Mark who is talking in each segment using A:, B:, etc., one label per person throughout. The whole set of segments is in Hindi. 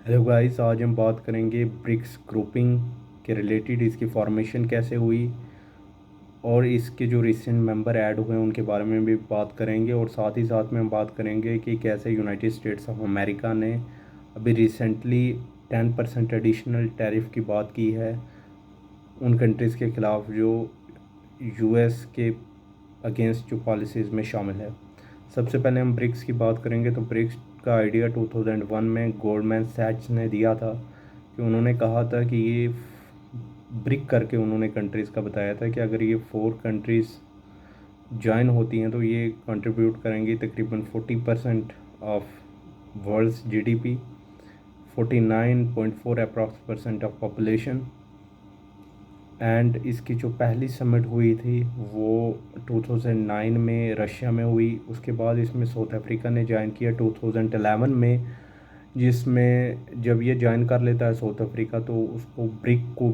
A: हेलो गाइस, आज हम बात करेंगे ब्रिक्स ग्रुपिंग के रिलेटेड, इसकी फॉर्मेशन कैसे हुई और इसके जो रिसेंट मेंबर ऐड हुए हैं उनके बारे में भी बात करेंगे। और साथ ही साथ में हम बात करेंगे कि कैसे यूनाइटेड स्टेट्स ऑफ अमेरिका ने अभी रिसेंटली 10% एडिशनल टैरिफ की बात की है उन कंट्रीज़ के ख़िलाफ़ जो यूएस के अगेंस्ट जो पॉलिसीज़ में शामिल है। सबसे पहले हम ब्रिक्स की बात करेंगे तो ब्रिक्स का आइडिया 2001 में गोल्डमैन सैच्स ने दिया था कि उन्होंने कहा था कि ये ब्रिक करके उन्होंने कंट्रीज़ का बताया था कि अगर ये 4 कंट्रीज़ ज्वाइन होती हैं तो ये कंट्रीब्यूट करेंगी तकरीबन 40% of world's GDP, 49.4 approx% of population. And इसकी जो पहली समिट हुई थी वो 2009 में रशिया में हुई। उसके बाद इसमें साउथ अफ्रीका ने ज्वाइन किया 2011 में, जिसमें जब ये ज्वाइन कर लेता है साउथ अफ्रीका तो उसको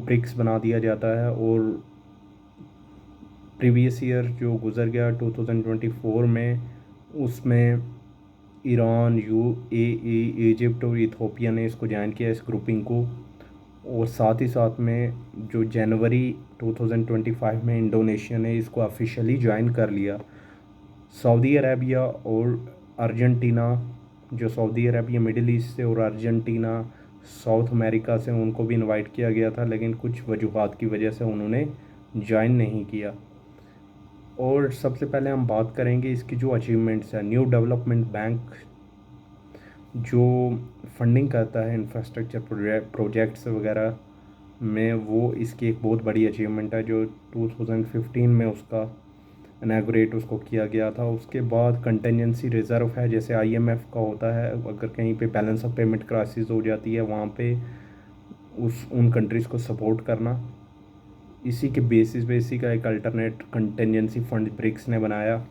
A: ब्रिक्स बना दिया जाता है। और प्रीवियस ईयर जो गुज़र गया 2024 में, उसमें ईरान, यूएई, इजिप्ट और इथोपिया ने इसको ज्वाइन किया, इस ग्रुपिंग को। और साथ ही साथ में जो जनवरी 2025 में इंडोनेशिया ने इसको ऑफिशियली ज्वाइन कर लिया। सऊदी अरेबिया और अर्जेंटीना, जो सऊदी अरेबिया मिडिल ईस्ट से और अर्जेंटीना साउथ अमेरिका से, उनको भी इनवाइट किया गया था, लेकिन कुछ वजूहात की वजह से उन्होंने ज्वाइन नहीं किया। और सबसे पहले हम बात करेंगे इसकी जो अचीवमेंट्स है। न्यू डेवलपमेंट बैंक जो फंडिंग करता है इंफ्रास्ट्रक्चर प्रोजेक्ट्स वगैरह में, वो इसकी एक बहुत बड़ी अचीवमेंट है जो 2015 में उसका इनॉग्रेट उसको किया गया था। उसके बाद कंटिजेंसी रिज़र्व है, जैसे आईएमएफ का होता है, अगर कहीं पे बैलेंस ऑफ पेमेंट क्राइसिस हो जाती है वहाँ पे उन कंट्रीज़ को सपोर्ट करना। इसी के बेसिस पे इसी का एक अल्टरनेट कंटिजेंसी फंड ब्रिक्स ने बनाया।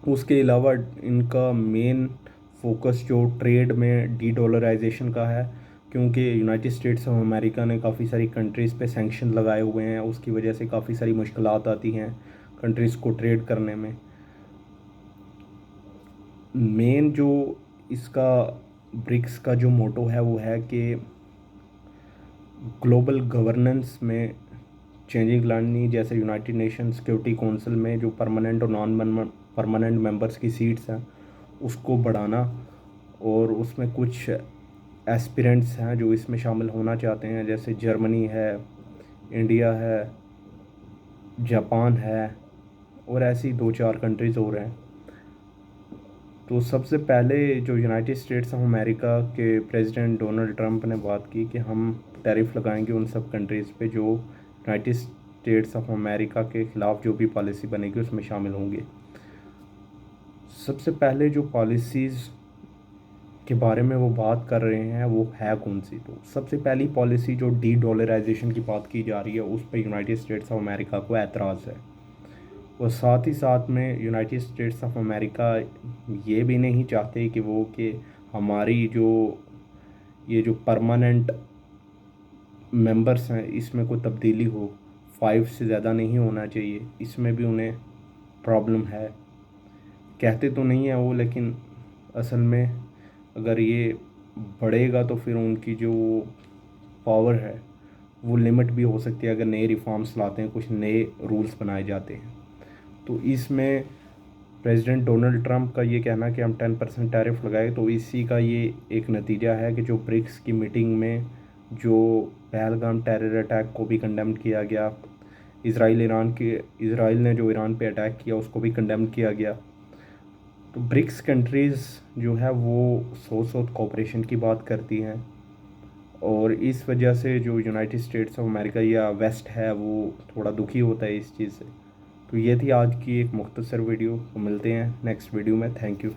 A: उसके अलावा इनका मेन फोकस जो ट्रेड में डी डॉलराइजेशन का है, क्योंकि यूनाइटेड स्टेट्स ऑफ अमेरिका ने काफ़ी सारी कंट्रीज़ पे सैंक्शन लगाए हुए हैं, उसकी वजह से काफ़ी सारी मुश्किलात आती हैं कंट्रीज़ को ट्रेड करने में। मेन जो इसका ब्रिक्स का जो मोटो है वो है कि ग्लोबल गवर्नेंस में चेंजिंग लानी, जैसे यूनाइटेड नेशन सिक्योरिटी काउंसिल में जो परमानेंट और नॉन परमानेंट मेंबर्स की सीट्स हैं उसको बढ़ाना। और उसमें कुछ एस्पिरेंट्स हैं जो इसमें शामिल होना चाहते हैं, जैसे जर्मनी है, इंडिया है, जापान है, और ऐसी 2-4 कंट्रीज़ और हैं। तो सबसे पहले जो यूनाइटेड स्टेट्स ऑफ अमेरिका के प्रेसिडेंट डोनाल्ड ट्रंप ने बात की कि हम टैरिफ लगाएंगे उन सब कंट्रीज़ पे जो यूनाइटेड स्टेट्स ऑफ अमेरिका के ख़िलाफ़ जो भी पॉलिसी बनेगी उसमें शामिल होंगे। सबसे पहले जो पॉलिसीज़ के बारे में वो बात कर रहे हैं वो है कौन सी, तो सबसे पहली पॉलिसी जो डी डॉलराइजेशन की बात की जा रही है उस पर यूनाइटेड स्टेट्स ऑफ अमेरिका को एतराज़ है। और साथ ही साथ में यूनाइटेड स्टेट्स ऑफ अमेरिका ये भी नहीं चाहते कि हमारी जो ये जो परमानेंट मेंबर्स हैं इसमें कोई तब्दीली हो, 5 से ज़्यादा नहीं होना चाहिए, इसमें भी उन्हें प्रॉब्लम है। कहते तो नहीं है वो, लेकिन असल में अगर ये बढ़ेगा तो फिर उनकी जो पावर है वो लिमिट भी हो सकती है अगर नए रिफॉर्म्स लाते हैं, कुछ नए रूल्स बनाए जाते हैं। तो इसमें प्रेसिडेंट डोनाल्ड ट्रंप का ये कहना कि हम 10% टैरिफ लगाए, तो इसी का ये एक नतीजा है कि जो ब्रिक्स की मीटिंग में जो पहलगाम टेरर अटैक को भी कंडेम किया गया, इसराइल ने जो ईरान पे अटैक किया उसको भी कंडेम किया गया। तो ब्रिक्स कंट्रीज़ जो है वो सोच कोऑपरेशन की बात करती हैं, और इस वजह से जो यूनाइटेड स्टेट्स ऑफ अमेरिका या वेस्ट है वो थोड़ा दुखी होता है इस चीज़ से। तो ये थी आज की एक मुख्तसर वीडियो, तो मिलते हैं नेक्स्ट वीडियो में। Thank you.